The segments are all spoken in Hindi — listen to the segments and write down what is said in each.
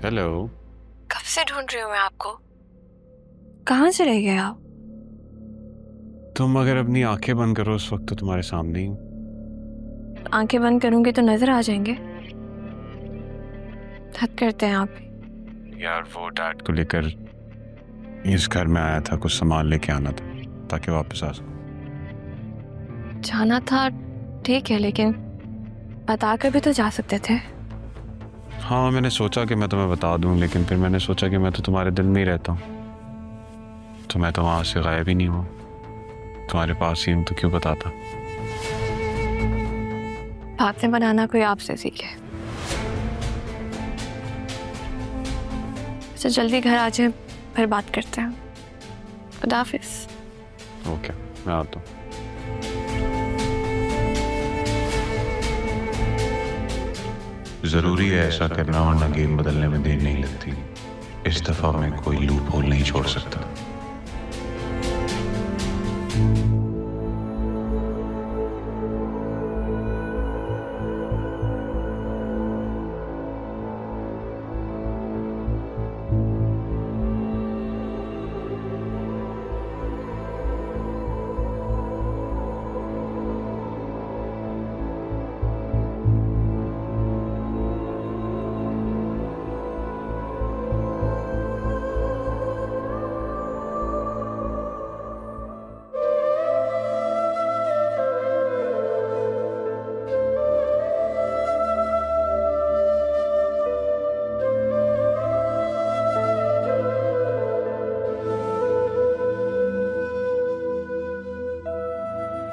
हेलो। कब से ढूंढ रही हूँ मैं आपको। कहाँ से रह गए आप? तुम अगर अपनी आंखें बंद करो उस वक्त तो तुम्हारे सामने ही हूँ। आंखें बंद करूंगी तो नजर आ जाएंगे। हद करते हैं आप। यार वो डैड को लेकर इस घर में आया था, कुछ सामान लेके आना था ताकि वापस आ सकूं। जाना था ठीक है, लेकिन बताकर भी तो जा सकते थे। हाँ मैंने सोचा कि मैं तुम्हें बता दूं, लेकिन फिर मैंने सोचा कि मैं तो तुम्हारे दिल में ही रहता हूँ, तो मैं तो वहां से गायब ही नहीं हुआ, तुम्हारे पास ही हूँ, तो क्यों बताता। बातें बनाना कोई आपसे सीखे। अच्छा जल्दी घर आ जाए, फिर बात करते हैं। खुदा हाफिज। ओके मैं आता हूँ। जरूरी है ऐसा करना, वरना गेम बदलने में देर नहीं लगती। इस दफा मैं कोई लूप होल नहीं छोड़ सकता।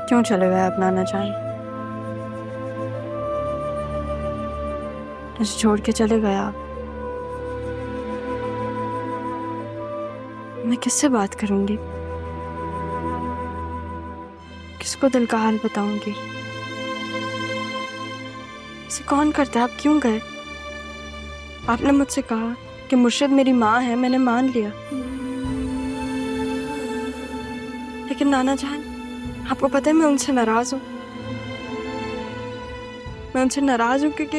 क्यों चले गए आप नाना जान? मुझे छोड़ के चले गए आप। मैं किससे बात करूंगी? किसको दिल का हाल बताऊंगी? इसे कौन करता है? आप क्यों गए? आपने मुझसे कहा कि मुर्शिद मेरी माँ है, मैंने मान लिया। लेकिन नाना जान, आपको पता है मैं उनसे नाराज हूँ। मैं उनसे नाराज हूँ क्योंकि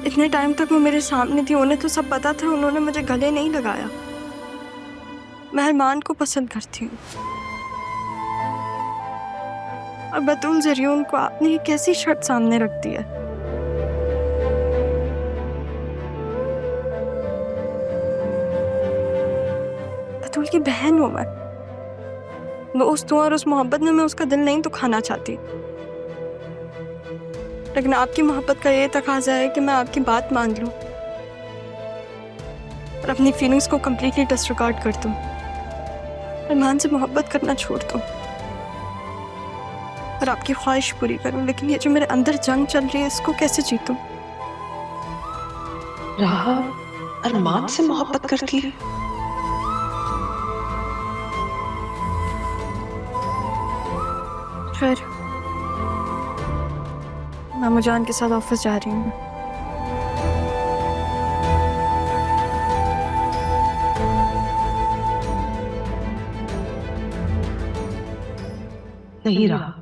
इतने टाइम तक वो मेरे सामने थी, उन्हें तो सब पता था, उन्होंने मुझे गले नहीं लगाया। मैं अरमान को पसंद करती हूँ। और बतूल जरियून को आपने ये कैसी शर्त सामने रख दी है? बतूल की बहन हूँ मैं, दोस्त हूँ, और उस मोहब्बत में मैं उसका दिल नहीं दुखाना चाहती। लेकिन आपकी मोहब्बत का ये तकाजा है कि मैं आपकी बात मान लूं और अपनी फीलिंग्स को कंप्लीटली डिसरिगार्ड कर दूं, अरमान से मोहब्बत करना छोड़ दूं और आपकी ख्वाहिश पूरी करूं। लेकिन ये जो मेरे अंदर जंग चल रही है, इसको कैसे जीतूं? राहा अरमान से मोहब्बत करती है? फिर मामू जान के साथ ऑफिस जा रही हूँ। नहीं रहा,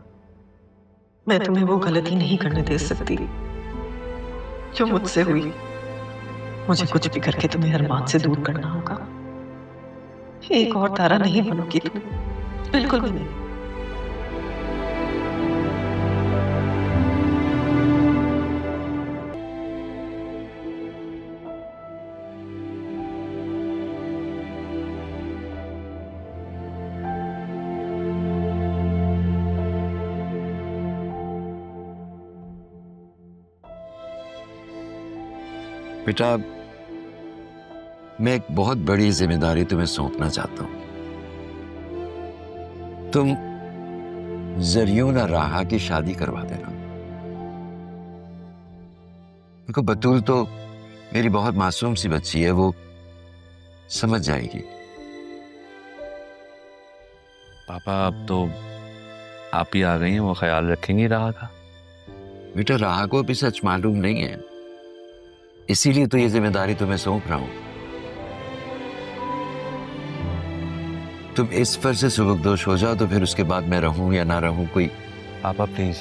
मैं तुम्हें वो गलती नहीं करने दे सकती जो मुझसे हुई। मुझे कुछ भी करके तुम्हें अरमान से दूर करना होगा। एक और तारा नहीं बनोगी तुम, बिल्कुल भी नहीं। बेटा, मैं एक बहुत बड़ी जिम्मेदारी तुम्हें सौंपना चाहता हूं। तुम जरियून और राहा की शादी करवा देना। देखो बतूल तो मेरी बहुत मासूम सी बच्ची है, वो समझ जाएगी। पापा अब तो आप ही आ गई हैं, वो ख्याल रखेंगी राहा का। बेटा राहा को अभी सच मालूम नहीं है, इसीलिए तो ये जिम्मेदारी तुम्हें सौंप रहा हूं। तुम इस पर से सुबकदोश हो जाओ तो फिर उसके बाद मैं रहूं या ना रहूं कोई पापा प्लीज।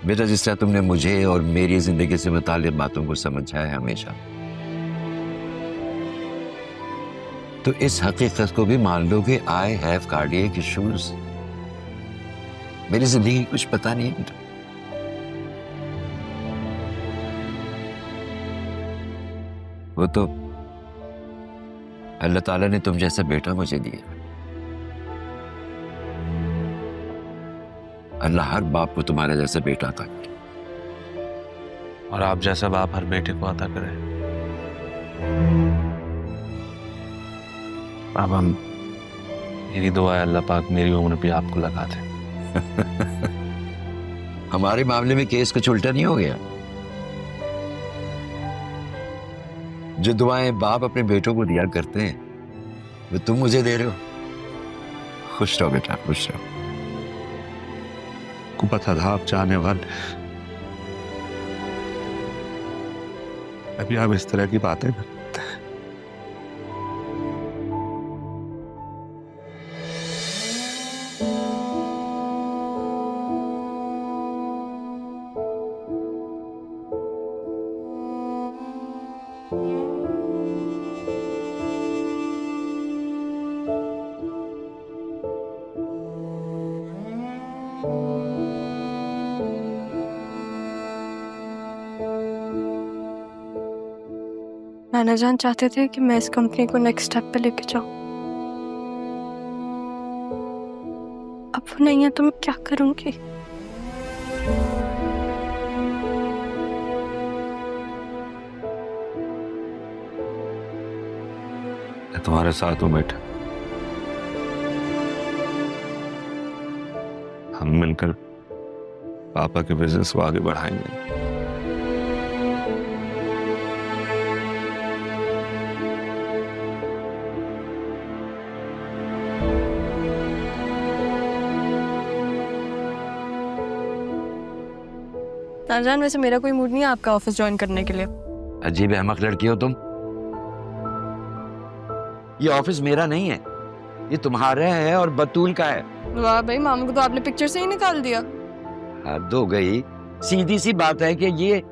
बेटा, जिस तरह तुमने मुझे और मेरी जिंदगी से मुताल्लिक बातों को समझा है हमेशा, तो इस हकीकत को भी मान लो कि आई हैव कार्डियक इश्यूज। मेरी जिंदगी कुछ पता नहीं है। वो तो अल्लाह ताला ने तुम जैसा बेटा मुझे दिया। अल्लाह हर बाप को तुम्हारे जैसा बेटा अता करे। और आप जैसा बाप हर बेटे को अता करे। पापा, मेरी दुआ है अल्लाह पाक मेरी उम्र भी आपको लगा दे। हमारे मामले में केस कुछ उल्टा नहीं हो गया। जो दुआएं बाप अपने बेटों को दिया करते हैं वो तुम मुझे दे रहे हो। खुश रहो बेटा, खुश रहो। को पता था आप जाने वाले, अभी आप इस तरह की बातें करते हैं। नाना जान चाहते थे कि मैं इस कंपनी को नेक्स्ट स्टेप पे लेके जाऊं। अब वो नहीं है तो मैं क्या करूंगी? मैं तुम्हारे साथ हूं बेटा। हम मिलकर पापा के बिजनेस को आगे बढ़ाएंगे। नाना जान, वैसे मेरा कोई मूड नहीं है आपका ऑफिस ज्वाइन करने के लिए। अजीब अहमक लड़की हो तुम। ये ऑफिस मेरा नहीं है, ये तुम्हारा है और बतूल का है। वाह भाई, मामू को तो आपने पिक्चर से ही निकाल दिया। हद हो गई। सीधी सी बात है कि ये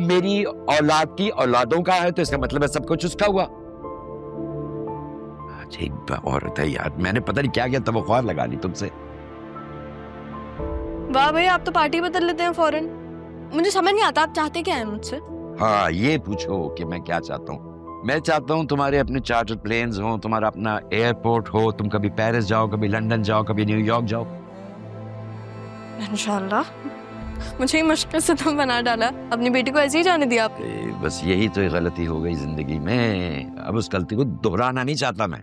मेरी औलाद की औलादों का है, तो इसका मतलब है सब कुछ उसका हुआ। अजीब औरत है यार। मैंने पता नहीं क्या क्या तवक्कुआत लगा ली तुमसे। वाह भाई, आप तो पार्टी बदल लेते हैं फौरन। मुझे समझ नहीं आता आप चाहते क्या है मुझसे। हाँ, ये पूछो कि मैं क्या चाहता हूँ। मैं चाहता हूँ तुम्हारे अपने चार्टर प्लेन्स हो, तुम्हारा अपना एयरपोर्ट हो, तुम कभी पेरिस जाओ, कभी लंदन जाओ, कभी न्यूयॉर्क जाओ। इंशाल्लाह। मुझे ही मुश्किल से तुम बना डाला, अपनी बेटी को ऐसे ही जाने दिया आप। बस यही तो एक गलती हो गई जिंदगी में। अब उस गलती को दोहराना नहीं चाहता मैं।